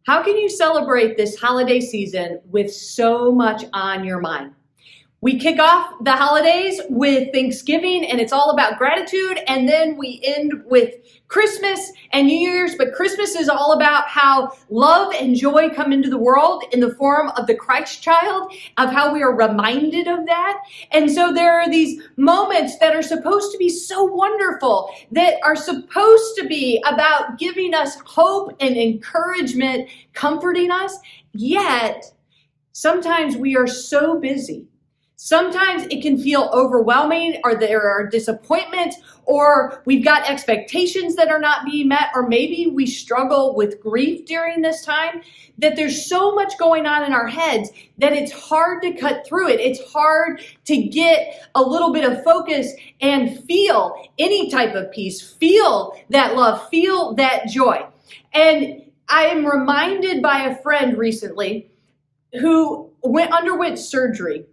How can you celebrate this holiday season with so much on your mind? We kick off the holidays with Thanksgiving, and it's all about gratitude. And then we end with Christmas and New Year's. But Christmas is all about how love and joy come into the world in the form of the Christ child, of how we are reminded of that. And so there are these moments that are supposed to be so wonderful, that are supposed to be about giving us hope and encouragement, comforting us. Yet, sometimes we are so busy. Sometimes it can feel overwhelming, or there are disappointments, or we've got expectations that are not being met, or maybe we struggle with grief during this time, that there's so much going on in our heads that it's hard to cut through it. It's hard to get a little bit of focus and feel any type of peace, feel that love, feel that joy. And I am reminded by a friend recently who underwent surgery.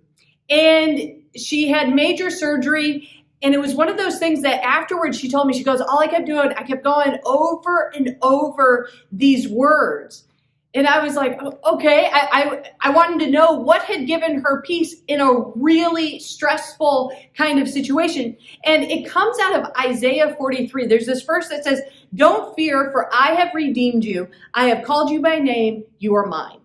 And she had major surgery, and it was one of those things that afterwards she told me, she goes, all I kept doing, I kept going over and over these words. And I was like, okay, I wanted to know what had given her peace in a really stressful kind of situation. And it comes out of Isaiah 43. There's this verse that says, don't fear, for I have redeemed you. I have called you by name. You are mine.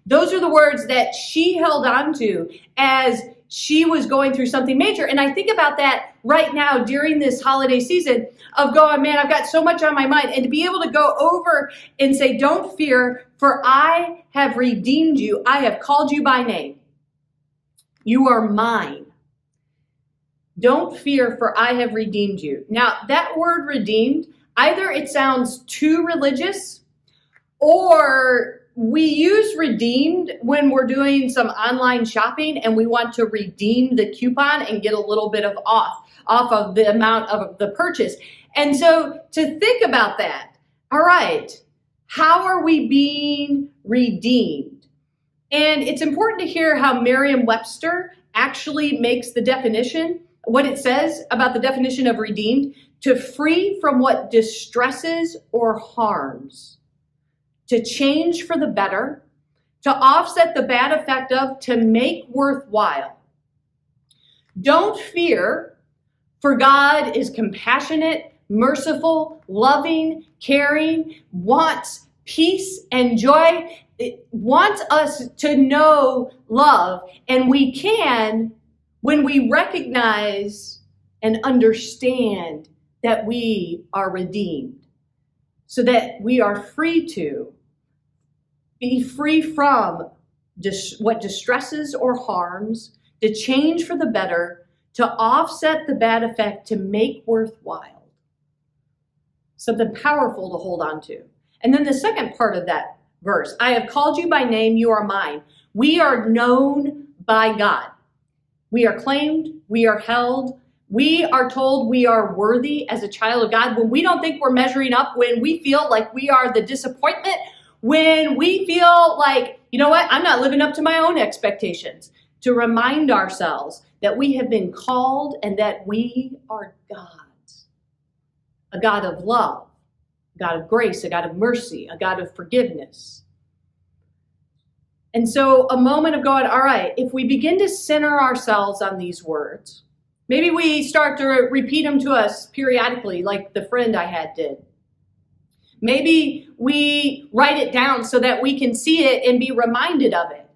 Those are the words that she held on to as she was going through something major. And I think about that right now during this holiday season of going, man, I've got so much on my mind. And to be able to go over and say, don't fear, for I have redeemed you. I have called you by name. You are mine. Don't fear, for I have redeemed you. Now, that word redeemed, either it sounds too religious, or we use redeemed when we're doing some online shopping and we want to redeem the coupon and get a little bit of off of the amount of the purchase. And so to think about that, all right, how are we being redeemed? And it's important to hear how Merriam-Webster actually makes the definition, what it says about the definition of redeemed: to free from what distresses or harms, to change for the better, to offset the bad effect of, to make worthwhile. Don't fear, for God is compassionate, merciful, loving, caring, wants peace and joy. It wants us to know love, and we can when we recognize and understand that we are redeemed, so that we are free to be free from what distresses or harms, to change for the better, to offset the bad effect, to make worthwhile. Something powerful to hold on to. And then the second part of that verse, I have called you by name, you are mine. We are known by God. We are claimed, we are held, we are told we are worthy as a child of God. When we don't think we're measuring up, when we feel like we are the disappointment, when we feel like, you know what, I'm not living up to my own expectations, to remind ourselves that we have been called and that we are God's. A God of love, a God of grace, a God of mercy, a God of forgiveness. And so a moment of going, all right, if we begin to center ourselves on these words, maybe we start to repeat them to us periodically, like the friend I had did. Maybe we write it down so that we can see it and be reminded of it.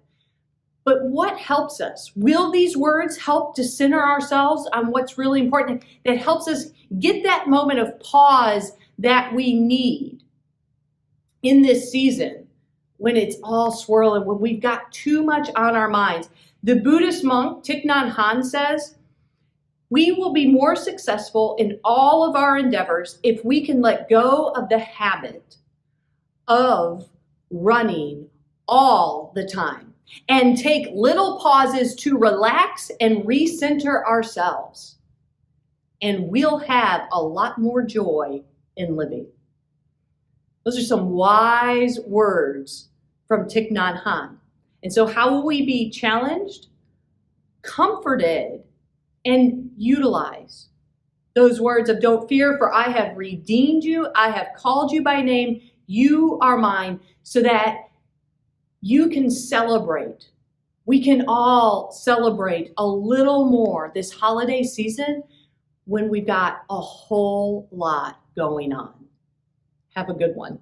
But what helps us? Will these words help to center ourselves on what's really important, that helps us get that moment of pause that we need in this season when it's all swirling, when we've got too much on our minds? The Buddhist monk Thich Nhat says, we will be more successful in all of our endeavors if we can let go of the habit of running all the time and take little pauses to relax and recenter ourselves. And we'll have a lot more joy in living. Those are some wise words from Thich Nhat. And so how will we be challenged, comforted, and utilize those words of don't fear, for I have redeemed you. I have called you by name. You are mine, so that you can celebrate. We can all celebrate a little more this holiday season when we've got a whole lot going on. Have a good one.